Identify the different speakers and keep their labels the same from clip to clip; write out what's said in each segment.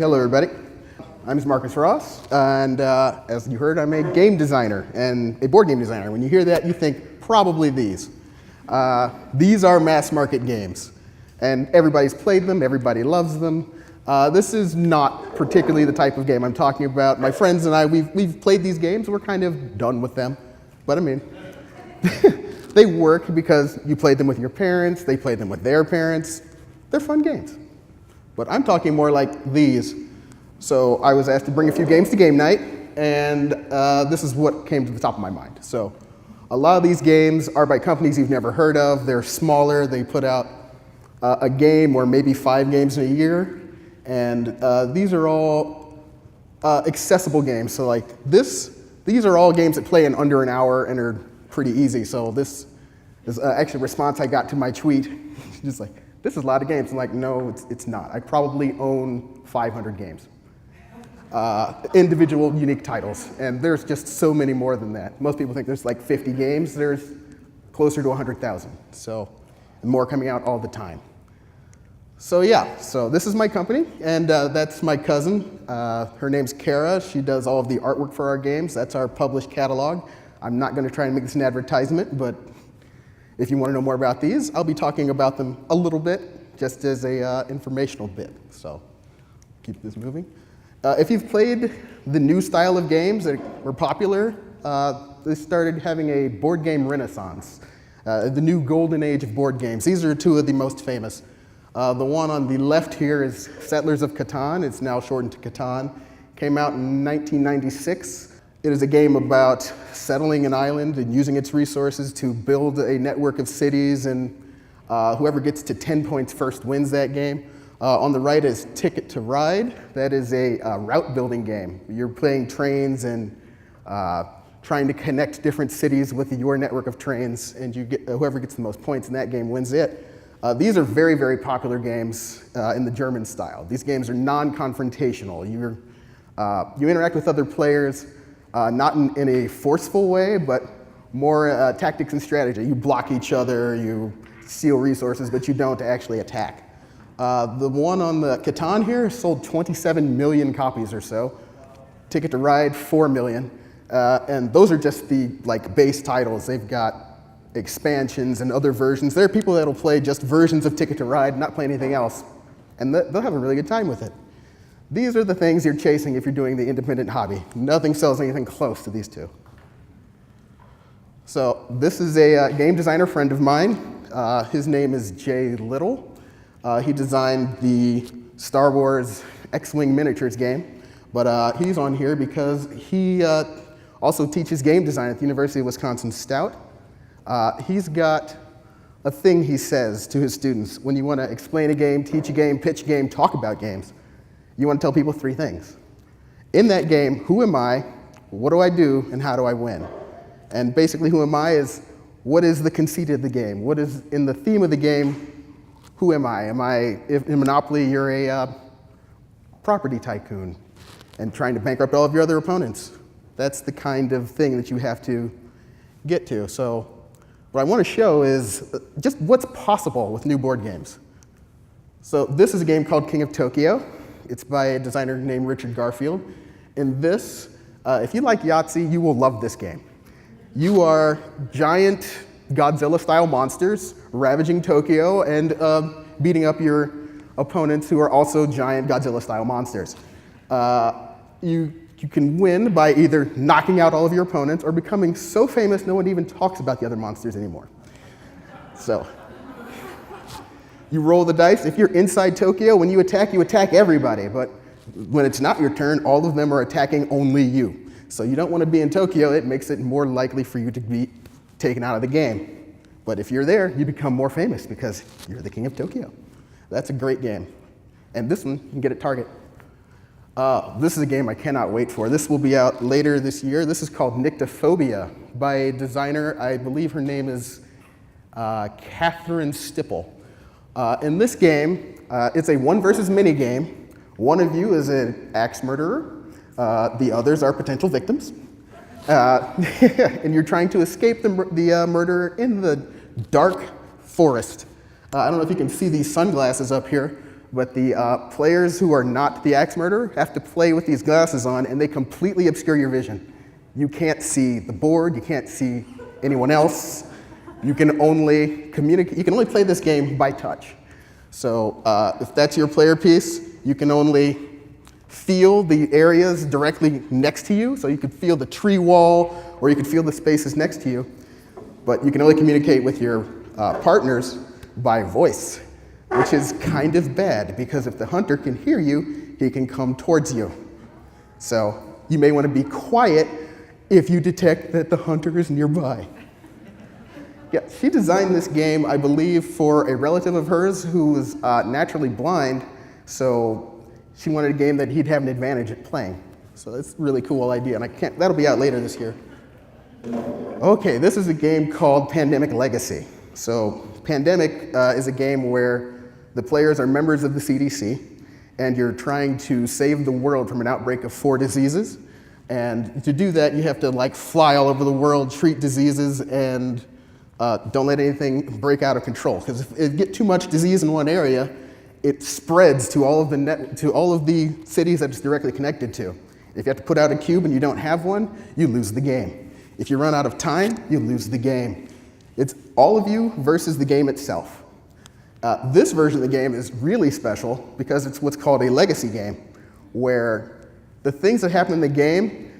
Speaker 1: hello everybody. I'm Marcus Ross, and as you heard, I'm a game designer and a board game designer. When you hear that, you think probably these. These are mass market games, and everybody's played them, everybody loves them. This is not particularly the type of game I'm talking about. My friends and I, we've played these games, we're kind of done with them. But I mean, they work because you played them with your parents, they played them with their parents. They're fun games. But I'm talking more like these. So I was asked to bring a few games to game night, and this is what came to the top of my mind. So a lot of these games are by companies you've never heard of. They're smaller. They put out a game or maybe 5 games in a year. And these are all accessible games. So like these are all games that play in under an hour and are pretty easy. So this is actually a response I got to my tweet. Just like, this is a lot of games. I'm like, no, it's not. I probably own 500 games. Individual unique titles. And there's just so many more than that. Most people think there's like 50 games. There's closer to 100,000. So, and more coming out all the time. So yeah, so this is my company, and that's my cousin. Her name's Kara. She does all of the artwork for our games. That's our published catalog. I'm not going to try and make this an advertisement, but if you want to know more about these, I'll be talking about them a little bit, just as a informational bit. So keep this moving. If you've played the new style of games that were popular, they started having a board game renaissance, the new golden age of board games. These are 2 of the most famous. The one on the left here is Settlers of Catan. It's now shortened to Catan. Came out in 1996. It is a game about settling an island and using its resources to build a network of cities, and whoever gets to 10 points first wins that game. On the right is Ticket to Ride. That is a route building game. You're playing trains and trying to connect different cities with your network of trains, and whoever gets the most points in that game wins it. These are very, very popular games in the German style. These games are non-confrontational. You interact with other players, not in a forceful way, but more tactics and strategy. You block each other, you steal resources, but you don't actually attack. The one on the Catan here sold 27 million copies or so. Ticket to Ride, 4 million. And those are just the base titles. They've got expansions and other versions. There are people that'll play just versions of Ticket to Ride, not play anything else, and they'll have a really good time with it. These are the things you're chasing if you're doing the independent hobby. Nothing sells anything close to these 2. So this is a game designer friend of mine. His name is Jay Little. He designed the Star Wars X-Wing miniatures game, but he's on here because he also teaches game design at the University of Wisconsin-Stout. He's got a thing he says to his students when you want to explain a game, teach a game, pitch a game, talk about games. You want to tell people 3 things. In that game, who am I, what do I do, and how do I win? And basically, who am I is what is the conceit of the game? What is in the theme of the game? Who am I? If in Monopoly, you're a property tycoon and trying to bankrupt all of your other opponents. That's the kind of thing that you have to get to. So what I want to show is just what's possible with new board games. So this is a game called King of Tokyo. It's by a designer named Richard Garfield. In this, if you like Yahtzee, you will love this game. You are giant Godzilla-style monsters ravaging Tokyo and beating up your opponents who are also giant Godzilla-style monsters. You can win by either knocking out all of your opponents or becoming so famous no one even talks about the other monsters anymore. So you roll the dice. If you're inside Tokyo, when you attack everybody. But when it's not your turn, all of them are attacking only you. So you don't want to be in Tokyo. It makes it more likely for you to be taken out of the game. But if you're there, you become more famous because you're the king of Tokyo. That's a great game. And this one you can get at Target. This is a game I cannot wait for. This will be out later this year. This is called Nyctophobia by a designer. I believe her name is Catherine Stipple. In this game, it's a 1 versus mini game. One of you is an axe murderer. The others are potential victims. And you're trying to escape the murderer in the dark forest. I don't know if you can see these sunglasses up here. but the players who are not the axe murderer have to play with these glasses on, and they completely obscure your vision. You can't see the board, you can't see anyone else. You can only communicate, you can only play this game by touch. So if that's your player piece, you can only feel the areas directly next to you. So you could feel the tree wall, or you could feel the spaces next to you. But you can only communicate with your partners by voice, which is kind of bad, because if the hunter can hear you, he can come towards you. So you may want to be quiet if you detect that the hunter is nearby. Yeah, she designed this game, I believe, for a relative of hers who was naturally blind, so she wanted a game that he'd have an advantage at playing. So it's a really cool idea, and that'll be out later this year. Okay, this is a game called Pandemic Legacy. So Pandemic is a game where the players are members of the CDC, and you're trying to save the world from an outbreak of 4 diseases. And to do that, you have to fly all over the world, treat diseases, and don't let anything break out of control. Because if you get too much disease in one area, it spreads to all of the cities that it's directly connected to. If you have to put out a cube and you don't have one, you lose the game. If you run out of time, you lose the game. It's all of you versus the game itself. This version of the game is really special because it's what's called a legacy game, where the things that happen in the game,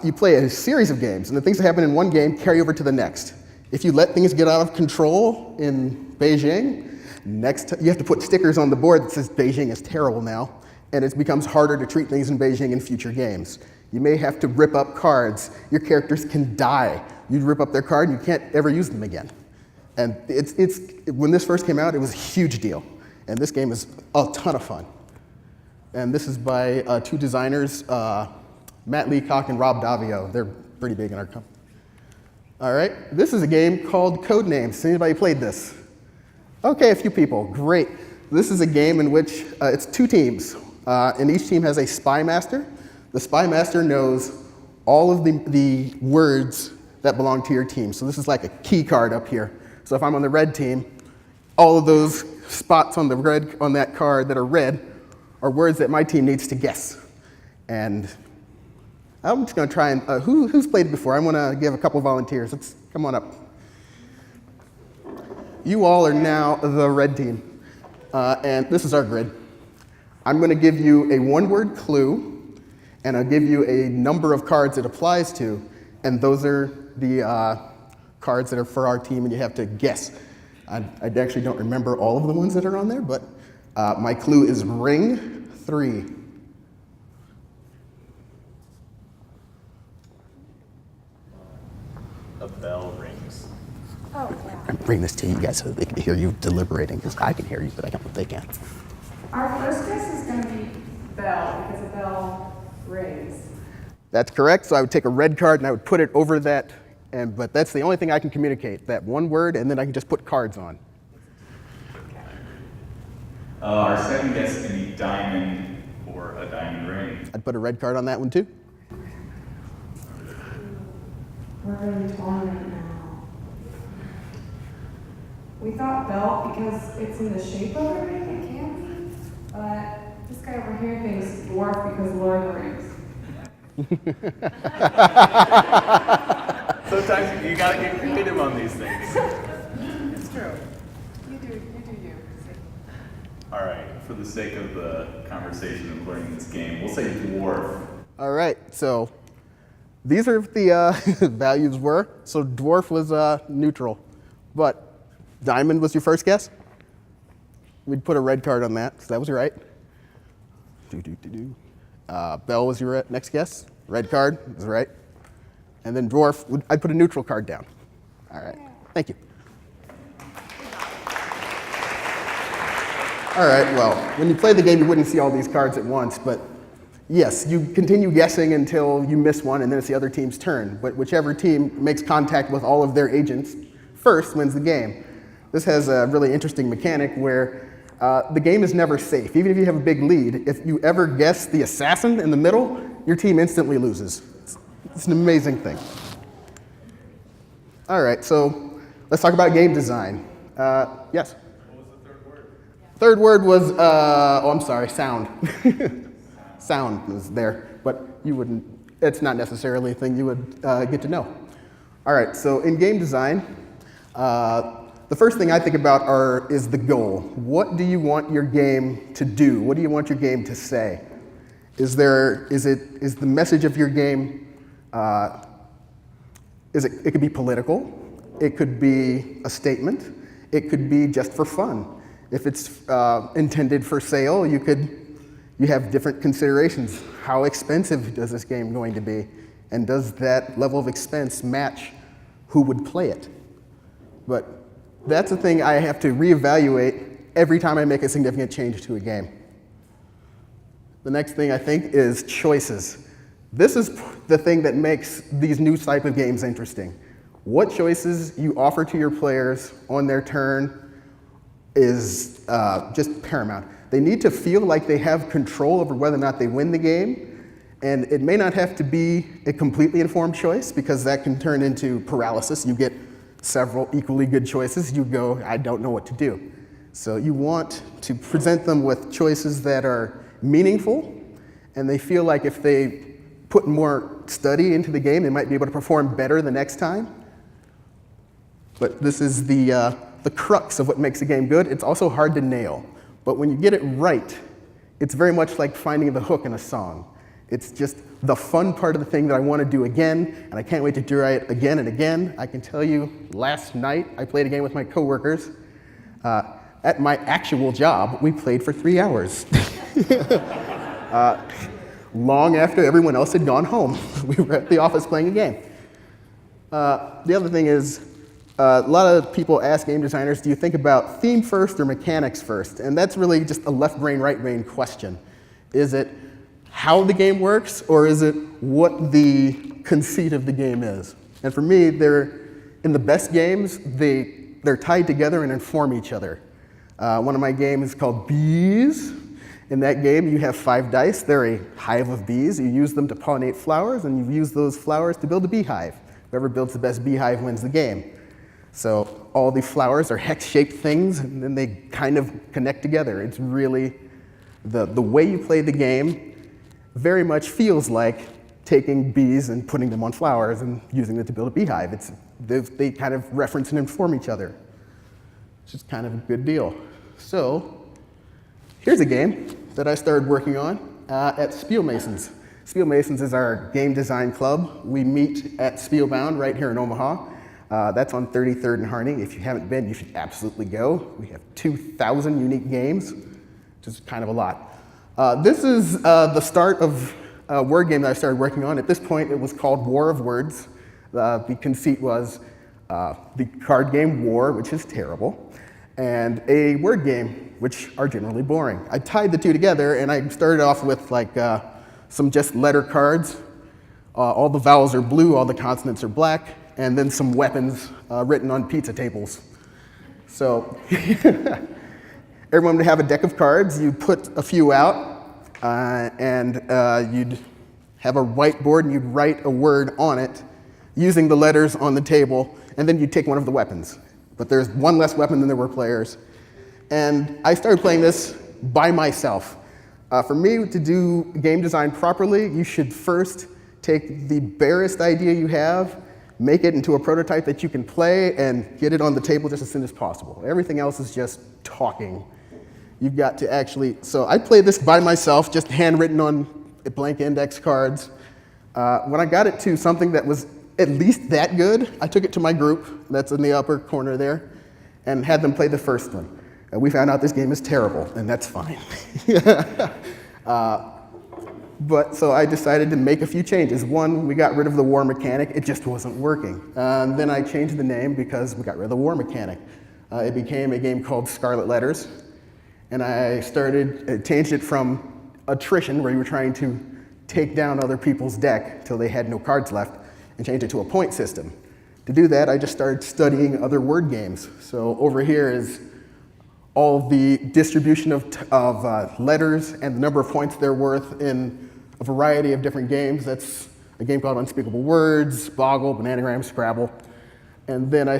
Speaker 1: you play a series of games, and the things that happen in one game carry over to the next. If you let things get out of control in Beijing, you have to put stickers on the board that says Beijing is terrible now, and it becomes harder to treat things in Beijing in future games. You may have to rip up cards. Your characters can die. You rip up their card and you can't ever use them again. And when this first came out, it was a huge deal. And this game is a ton of fun. And this is by 2 designers, Matt Leacock and Rob Davio. They're pretty big in our company. All right, this is a game called Codename. Has anybody played this? Okay, a few people, great. This is a game in which it's 2 teams, and each team has a spy master. The spy master knows all of the words that belong to your team. So this is like a key card up here. So if I'm on the red team, all of those spots on that card that are red are words that my team needs to guess. And I'm just going to try and, who's played it before? I want to give a couple volunteers. Let's come on up. You all are now the red team, and this is our grid. I'm going to give you a 1-word clue, and I'll give you a number of cards it applies to, and those are the cards that are for our team, and you have to guess. I actually don't remember all of the ones that are on there, but my clue is ring 3.
Speaker 2: A bell rings.
Speaker 3: Oh, yeah.
Speaker 1: I'm bringing this to you guys so they can hear you deliberating, because I can hear you, but I don't know if they can.
Speaker 3: Our first guess is going to be bell, because a bell rings.
Speaker 1: That's correct. So I would take a red card and I would put it over that, but that's the only thing I can communicate, that 1 word, and then I can just put cards on.
Speaker 2: Our second guess can be diamond or a diamond ring.
Speaker 1: I'd put a red card on that one too.
Speaker 3: We're really torn right now. We thought belt because it's in the shape of a ring, it can be, but this guy over here thinks dwarf because Lord of the Rings.
Speaker 2: Sometimes you gotta get creative on these things.
Speaker 3: It's true. You do you.
Speaker 2: All right, for the sake of the conversation of learning this game, we'll say dwarf.
Speaker 1: All right, so these are what the values were. So dwarf was neutral, but diamond was your first guess? We'd put a red card on that, so that was right. Bell was your next guess. Red card was right. And then dwarf, I'd put a neutral card down. All right, thank you. All right, well, when you play the game, you wouldn't see all these cards at once, but yes, you continue guessing until you miss one, and then it's the other team's turn. But whichever team makes contact with all of their agents first wins the game. This has a really interesting mechanic where the game is never safe. Even if you have a big lead, if you ever guess the assassin in the middle, your team instantly loses. It's an amazing thing. All right, so let's talk about game design. Yes?
Speaker 2: What was the third word?
Speaker 1: Third word was, oh, I'm sorry, sound. Sound was there, but you wouldn't, it's not necessarily a thing you would get to know. All right, so in game design, the first thing I think about is the goal. What do you want your game to do? What do you want your game to say? Is the message of your game, it could be political, it could be a statement, it could be just for fun. If it's intended for sale, you have different considerations. How expensive is this game going to be? And does that level of expense match who would play it? But that's a thing I have to reevaluate every time I make a significant change to a game. The next thing I think is choices. This is the thing that makes these new type of games interesting. What choices you offer to your players on their turn is just paramount. They need to feel like they have control over whether or not they win the game, and it may not have to be a completely informed choice because that can turn into paralysis. You get several equally good choices, you go, I don't know what to do. So you want to present them with choices that are meaningful, and they feel like if they put more study into the game, they might be able to perform better the next time. But this is the crux of what makes a game good. It's also hard to nail. But when you get it right, it's very much like finding the hook in a song. It's just the fun part of the thing that I want to do again, and I can't wait to do it again and again. I can tell you, last night I played a game with my coworkers. At my actual job, we played for 3 hours. Long after everyone else had gone home. We were at the office playing a game. The other thing is, a lot of people ask game designers, do you think about theme first or mechanics first? And that's really just a left brain, right brain question. Is it how the game works, or is it what the conceit of the game is? And for me, in the best games, they're tied together and inform each other. One of my games is called Bees. In that game, you have 5 dice. They're a hive of bees. You use them to pollinate flowers, and you use those flowers to build a beehive. Whoever builds the best beehive wins the game. So all the flowers are hex-shaped things, and then they kind of connect together. It's really, the way you play the game very much feels like taking bees and putting them on flowers and using them to build a beehive. They kind of reference and inform each other. It's just kind of a good deal. So here's a game that I started working on at Spielmasons. Spielmasons is our game design club. We meet at Spielbound right here in Omaha. That's on 33rd and Harney. If you haven't been, you should absolutely go. We have 2,000 unique games, which is kind of a lot. This is the start of a word game that I started working on. At this point, it was called War of Words. The conceit was the card game War, which is terrible, and a word game, which are generally boring. I tied the two together, and I started off with like some just letter cards. All the vowels are blue, all the consonants are black, and then some weapons written on pizza tables. So everyone would have a deck of cards. You'd put a few out, and you'd have a whiteboard, and you'd write a word on it using the letters on the table, and then you'd take one of the weapons. But there's one less weapon than there were players. And I started playing this by myself. For me, to do game design properly, you should first take the barest idea you have, make it into a prototype that you can play, and get it on the table just as soon as possible. Everything else is just talking. You've got to actually, so I played this by myself, just handwritten on blank index cards. When I got it to something that was at least that good, I took it to my group, that's in the upper corner there, and had them play the first one. And we found out this game is terrible, and that's fine. But so I decided to make a few changes. One, we got rid of the war mechanic. It just wasn't working. Then I changed the name because we got rid of the war mechanic. It became a game called Scarlet Letters. And I changed it from attrition, where you were trying to take down other people's deck till they had no cards left, and changed it to a point system. To do that, I just started studying other word games. So over here is all the distribution of letters and the number of points they're worth in a variety of different games. That's a game called Unspeakable Words, Boggle, Bananagram, Scrabble. And then I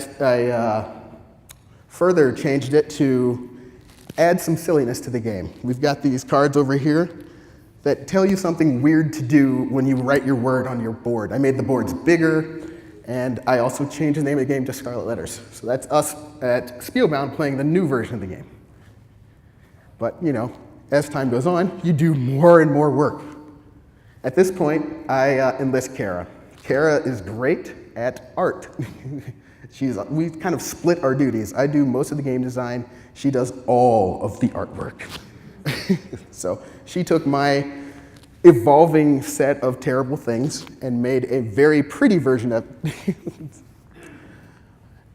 Speaker 1: further changed it to add some silliness to the game. We've got these cards over here that tell you something weird to do when you write your word on your board. I made the boards bigger, and I also changed the name of the game to Scarlet Letters. So that's us at Spielbound playing the new version of the game. But, you know, as time goes on, you do more and more work. At this point, I enlist Kara. Kara is great at art. We kind of split our duties. I do most of the game design. She does all of the artwork. So she took my evolving set of terrible things and made a very pretty version of it.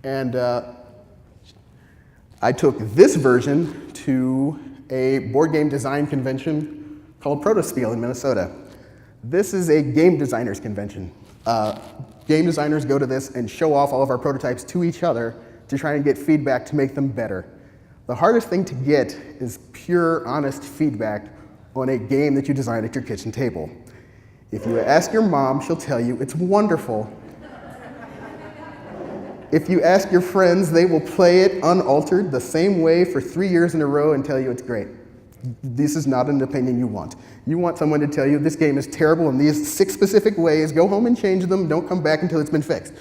Speaker 1: And I took this version to a board game design convention called Protists Field in Minnesota. This is a game designers convention. Game designers go to this and show off all of our prototypes to each other to try and get feedback to make them better. The hardest thing to get is pure, honest feedback on a game that you designed at your kitchen table. If you ask your mom, she'll tell you it's wonderful. If you ask your friends, they will play it unaltered the same way for 3 years in a row and tell you it's great. This is not an opinion you want. You want someone to tell you this game is terrible in these 6 specific ways, go home and change them, don't come back until it's been fixed,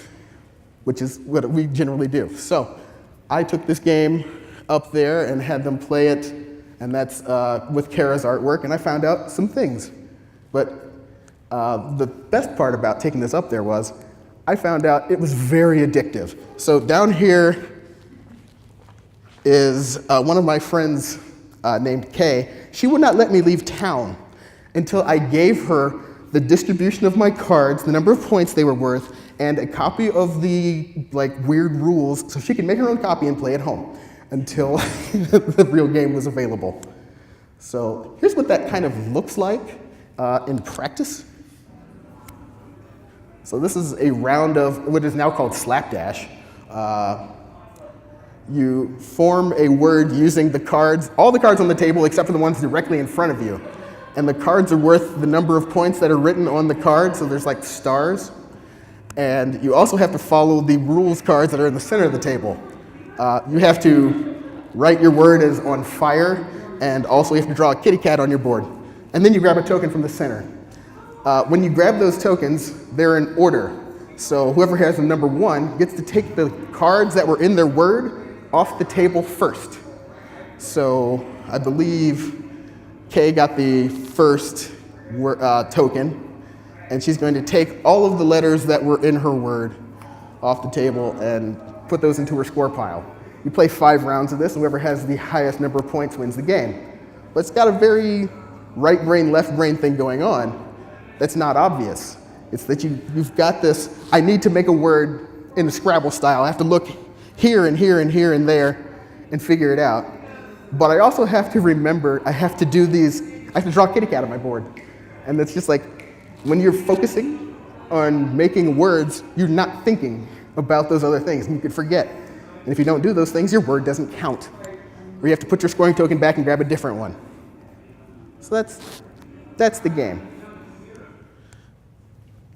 Speaker 1: which is what we generally do. So I took this game up there and had them play it, and that's with Kara's artwork, and I found out some things. But the best part about taking this up there was I found out it was very addictive. So down here is one of my friends named Kay. She would not let me leave town until I gave her the distribution of my cards, the number of points they were worth, and a copy of the weird rules so she could make her own copy and play at home until the real game was available. So here's what that kind of looks like in practice. So this is a round of what is now called slapdash. You form a word using the cards, all the cards on the table except for the ones directly in front of you. And the cards are worth the number of points that are written on the card, so there's like stars. And you also have to follow the rules cards that are in the center of the table. You have to write your word as on fire, and also you have to draw a kitty cat on your board. And then you grab a token from the center. When you grab those tokens, they're in order. So whoever has the number 1 gets to take the cards that were in their word off the table first. So I believe Kay got the first token, and she's going to take all of the letters that were in her word off the table and put those into her score pile. You play 5 rounds of this, and whoever has the highest number of points wins the game. But it's got a very right brain, left brain thing going on that's not obvious. It's that you've got this, I need to make a word in a Scrabble style. I have to look here and here and here and there and figure it out. But I also have to remember, I have to draw a kitty cat on my board. And it's just like, when you're focusing on making words, you're not thinking about those other things, and you could forget. And if you don't do those things, your word doesn't count. Or you have to put your scoring token back and grab a different one. So that's the game.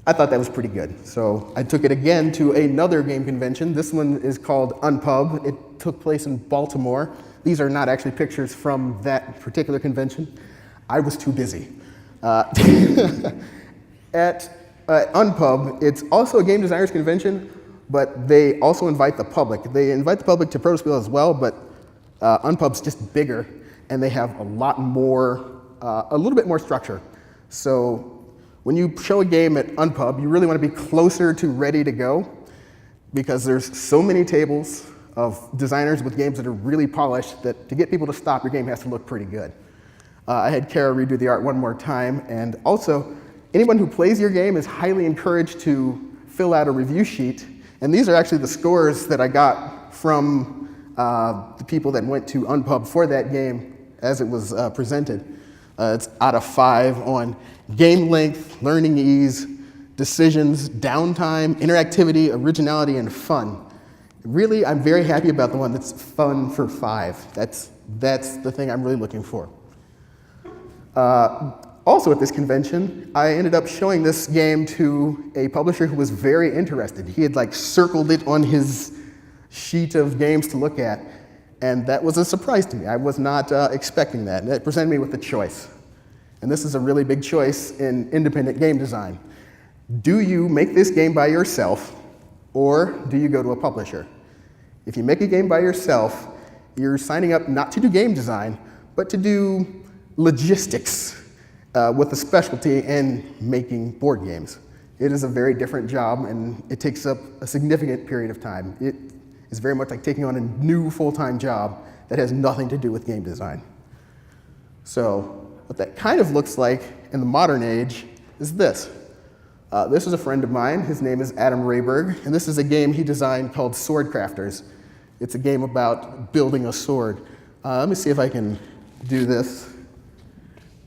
Speaker 1: I thought that was pretty good. So I took it again to another game convention. This one is called Unpub. It took place in Baltimore. These are not actually pictures from that particular convention. I was too busy. At Unpub, it's also a game designers convention, but they also invite the public. They invite the public to Protists Field as well, but Unpub's just bigger, and they have a little bit more structure. So when you show a game at Unpub, you really want to be closer to ready to go, because there's so many tables of designers with games that are really polished that to get people to stop, your game has to look pretty good. I had Kara redo the art one more time, and also, anyone who plays your game is highly encouraged to fill out a review sheet, and these are actually the scores that I got from the people that went to Unpub for that game as it was presented. It's out of 5 on game length, learning ease, decisions, downtime, interactivity, originality, and fun. Really, I'm very happy about the one that's fun for 5. That's the thing I'm really looking for. Also at this convention, I ended up showing this game to a publisher who was very interested. He had circled it on his sheet of games to look at. And that was a surprise to me. I was not expecting that. And it presented me with a choice. And this is a really big choice in independent game design. Do you make this game by yourself, or do you go to a publisher? If you make a game by yourself, you're signing up not to do game design, but to do logistics with a specialty in making board games. It is a very different job, and it takes up a significant period of time. It is very much like taking on a new full-time job that has nothing to do with game design. So what that kind of looks like in the modern age is this. This is a friend of mine. His name is Adam Rayberg, and this is a game he designed called Sword Crafters. It's a game about building a sword. Let me see if I can do this.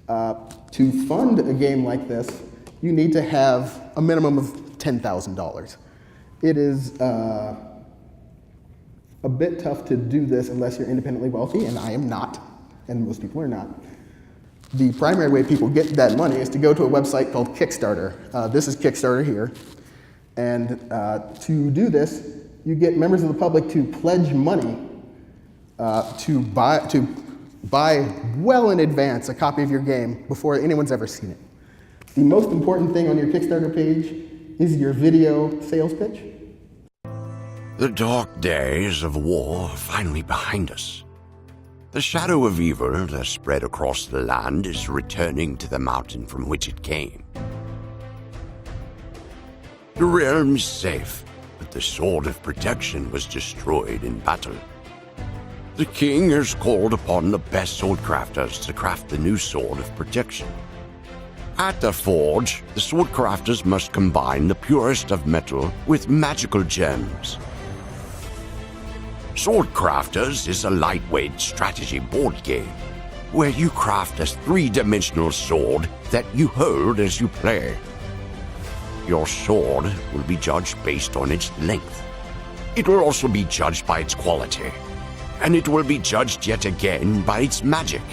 Speaker 1: To fund a game like this, you need to have a minimum of $10,000. It is a bit tough to do this unless you're independently wealthy, and I am not, and most people are not. The primary way people get that money is to go to a website called Kickstarter. This is Kickstarter here. And to do this, you get members of the public to pledge money to buy well in advance a copy of your game before anyone's ever seen it. The most important thing on your Kickstarter page is your video sales pitch.
Speaker 4: The dark days of war are finally behind us. The shadow of evil that spread across the land is returning to the mountain from which it came. The realm is safe, but the sword of protection was destroyed in battle. The king has called upon the best sword crafters to craft the new sword of protection. At the forge, the sword crafters must combine the purest of metal with magical gems. Sword Crafters is a lightweight strategy board game where you craft a three-dimensional sword that you hold as you play. Your sword will be judged based on its length. It will also be judged by its quality, and it will be judged yet again by its magic.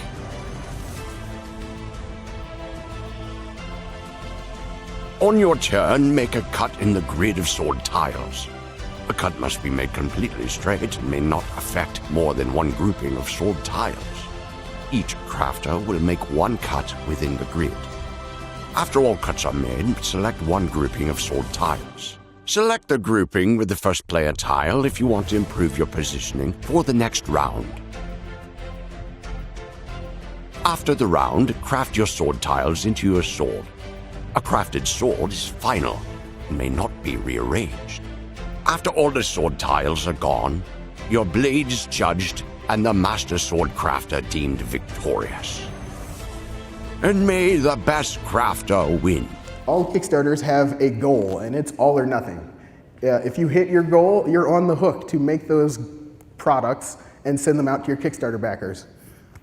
Speaker 4: On your turn, make a cut in the grid of sword tiles. A cut must be made completely straight and may not affect more than one grouping of sword tiles. Each crafter will make one cut within the grid. After all cuts are made, select one grouping of sword tiles. Select the grouping with the first player tile if you want to improve your positioning for the next round. After the round, craft your sword tiles into your sword. A crafted sword is final and may not be rearranged. After all the sword tiles are gone, your blade is judged and the master sword crafter deemed victorious. And may the best crafter win.
Speaker 1: All Kickstarters have a goal, and it's all or nothing. If you hit your goal, you're on the hook to make those products and send them out to your Kickstarter backers.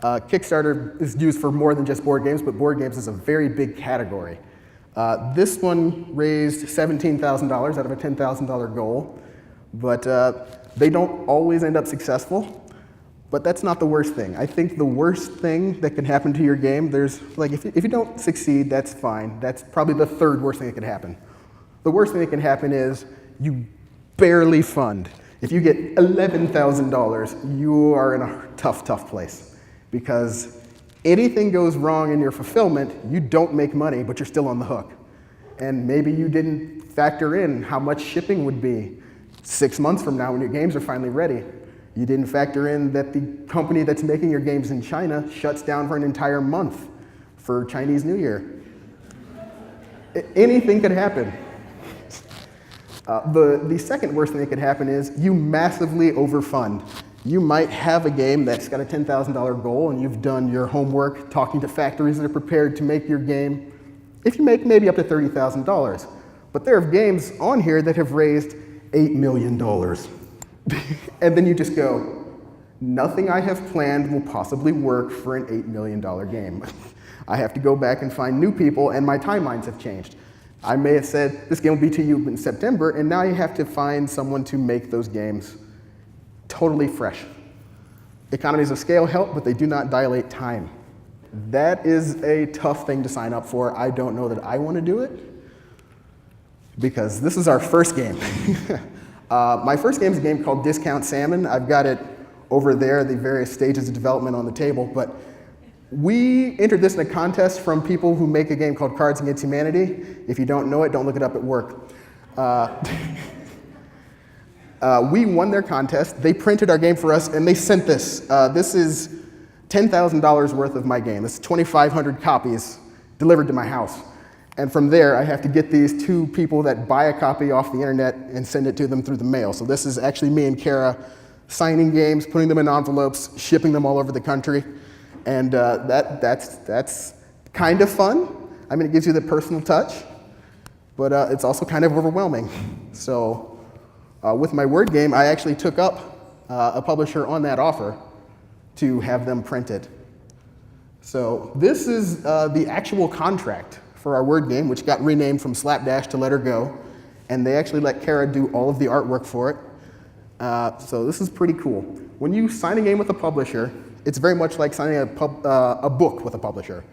Speaker 1: Kickstarter is used for more than just board games, but board games is a very big category. This one raised $17,000 out of a $10,000 goal, but they don't always end up successful. But that's not the worst thing. I think the worst thing that can happen to your game, if you don't succeed, that's fine. That's probably the third worst thing that can happen. The worst thing that can happen is you barely fund. If you get $11,000, you are in a tough, tough place. Because anything goes wrong in your fulfillment, you don't make money, but you're still on the hook. And maybe you didn't factor in how much shipping would be 6 months from now when your games are finally ready. You didn't factor in that the company that's making your games in China shuts down for an entire month for Chinese New Year. Anything could happen. The second worst thing that could happen is you massively overfund. You might have a game that's got a $10,000 goal and you've done your homework talking to factories that are prepared to make your game. If you make maybe up to $30,000. But there are games on here that have raised $8 million. And then you just go, nothing I have planned will possibly work for an $8 million game. I have to go back and find new people, and my timelines have changed. I may have said this game will be to you in September, and now you have to find someone to make those games totally fresh. Economies of scale help, but they do not dilate time. That is a tough thing to sign up for. I don't know that I want to do it, because this is our first game. My first game is a game called Discount Salmon. I've got it over there, the various stages of development on the table. But we entered this in a contest from people who make a game called Cards Against Humanity. If you don't know it, don't look it up at work. We won their contest. They printed our game for us, and they sent this. This is $10,000 worth of my game. It's 2,500 copies delivered to my house. And from there, I have to get these two people that buy a copy off the internet and send it to them through the mail. So this is actually me and Kara signing games, putting them in envelopes, shipping them all over the country. And that's kind of fun. I mean, it gives you the personal touch, but it's also kind of overwhelming. So with my word game, I actually took up a publisher on that offer to have them print it. So this is the actual contract for our word game, which got renamed from Slapdash to Let Her Go. And they actually let Kara do all of the artwork for it. So this is pretty cool. When you sign a game with a publisher, it's very much like signing a book with a publisher.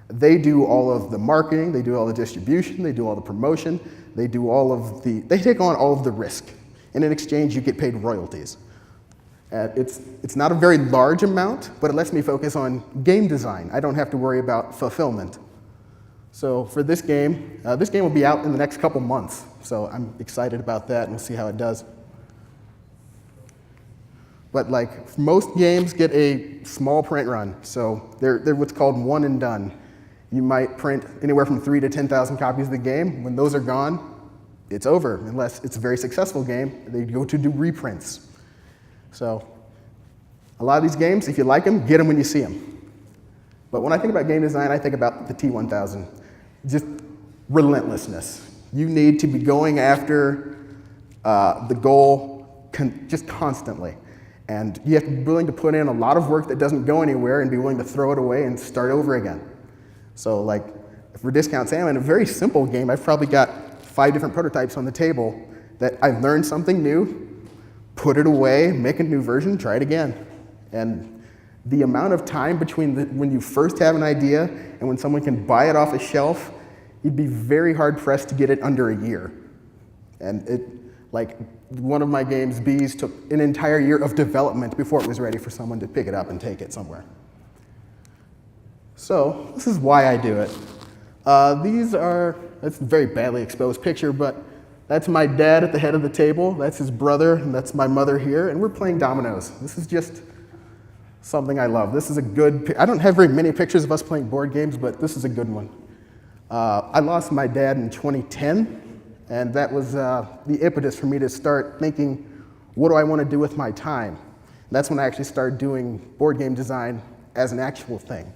Speaker 1: They do all of the marketing, they do all the distribution, they do all the promotion, they take on all of the risk. And in exchange, you get paid royalties. It's not a very large amount, but it lets me focus on game design. I don't have to worry about fulfillment. So for this game will be out in the next couple months. So I'm excited about that, and we'll see how it does. But like most games get a small print run, so they're what's called one and done. You might print anywhere from 3,000 to 10,000 copies of the game. When those are gone, it's over, unless it's a very successful game. They go to do reprints. So a lot of these games, if you like them, get them when you see them. But when I think about game design, I think about the T1000. Just relentlessness. You need to be going after the goal just constantly. And you have to be willing to put in a lot of work that doesn't go anywhere and be willing to throw it away and start over again. So like for Discount Salmon, a very simple game, I've probably got 5 different prototypes on the table that I learned something new, put it away, make a new version, try it again. And the amount of time between when you first have an idea and when someone can buy it off a shelf, you'd be very hard pressed to get it under a year. And like one of my games, Bees, took an entire year of development before it was ready for someone to pick it up and take it somewhere. So this is why I do it. That's a very badly exposed picture, but that's my dad at the head of the table, that's his brother, and that's my mother here, and we're playing dominoes. This is just something I love. This is a good, I don't have very many pictures of us playing board games, but this is a good one. I lost my dad in 2010, and that was the impetus for me to start thinking, what do I want to do with my time? And that's when I actually started doing board game design as an actual thing.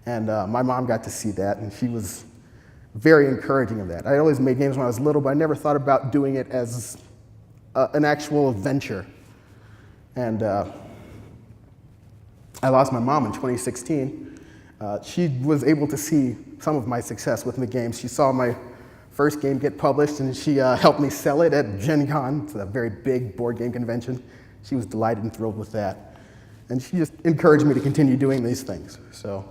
Speaker 1: And my mom got to see that, and she was very encouraging of that. I always made games when I was little, but I never thought about doing it as an actual venture. And I lost my mom in 2016. She was able to see some of my success with the games. She saw my first game get published, and she helped me sell it at Gen Con. It's a very big board game convention. She was delighted and thrilled with that. And she just encouraged me to continue doing these things. So,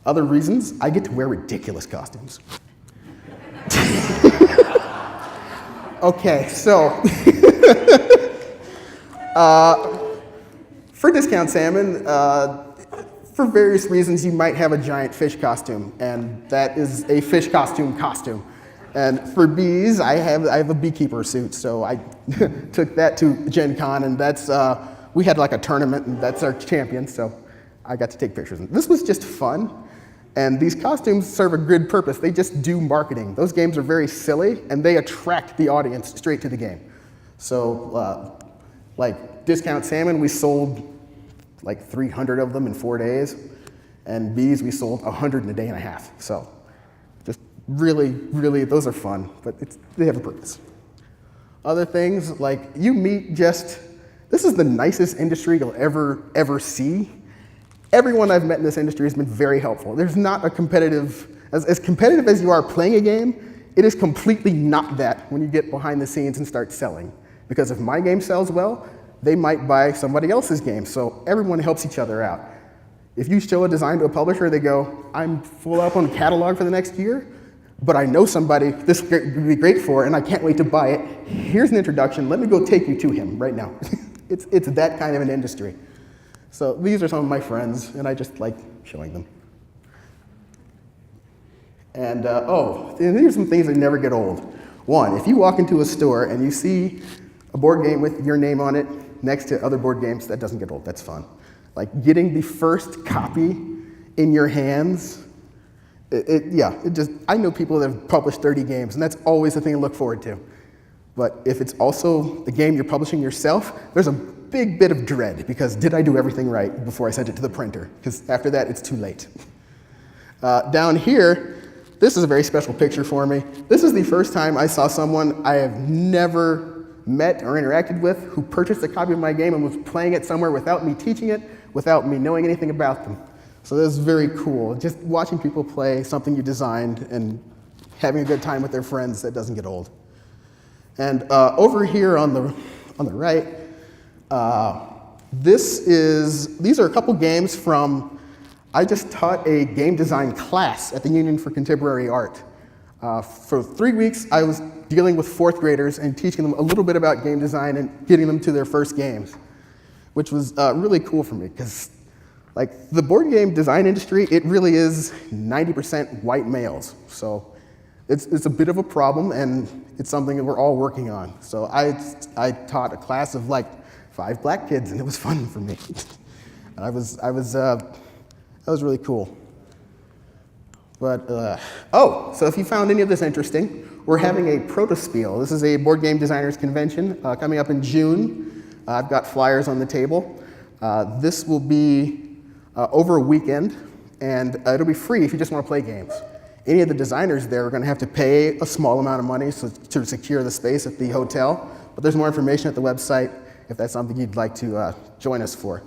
Speaker 1: other reasons, I get to wear ridiculous costumes. Okay, so for Discount Salmon, for various reasons, you might have a giant fish costume, and that is a fish costume. And for Bees, I have a beekeeper suit, so I took that to Gen Con, and that's, we had like a tournament, and that's our champion, so I got to take pictures. And this was just fun, and these costumes serve a good purpose. They just do marketing. Those games are very silly, and they attract the audience straight to the game. So, like Discount Salmon, we sold like 300 of them in 4 days, and Bees, we sold 100 in a day and a half. So just really, those are fun, but they have a purpose. Other things, like you meet this is the nicest industry you'll ever see. Everyone I've met in this industry has been very helpful. There's not a competitive, as competitive as you are playing a game, it is completely not that when you get behind the scenes and start selling. Because if my game sells well, they might buy somebody else's game. So everyone helps each other out. If you show a design to a publisher, they go, I'm full up on catalog for the next year. but I know somebody this would be great for, and I can't wait to buy it. Here's an introduction. Let me go take you to him right now. It's that kind of an industry. So these are some of my friends, and I just like showing them. And and here's some things that never get old. One, if you walk into a store and you see a board game with your name on it next to other board games, that doesn't get old. That's fun. Like getting the first copy in your hands. I know people that have published 30 games, and that's always the thing to look forward to. But if it's also the game you're publishing yourself, there's a big bit of dread, because did I do everything right before I sent it to the printer? Because after that, it's too late. Down here, this is a very special picture for me. This is the first time I saw someone I have never met or interacted with who purchased a copy of my game and was playing it somewhere without me teaching it, without me knowing anything about them. So this is very cool. Just watching people play something you designed and having a good time with their friends, that doesn't get old. And over here on the right, these are a couple games from, I just taught a game design class at the Union for Contemporary Art. For 3 weeks, I was dealing with fourth graders and teaching them a little bit about game design and getting them to their first games, which was really cool for me, because like the board game design industry, it really is 90% white males. So it's a bit of a problem, and it's something that we're all working on. So I taught a class of like 5 black kids, and it was fun for me. That was really cool. But, so if you found any of this interesting, we're having a Protists Field. This is a board game designers convention coming up in June. I've got flyers on the table. This will be over a weekend, and it'll be free if you just want to play games. Any of the designers there are going to have to pay a small amount of money to secure the space at the hotel, but there's more information at the website if that's something you'd like to join us for.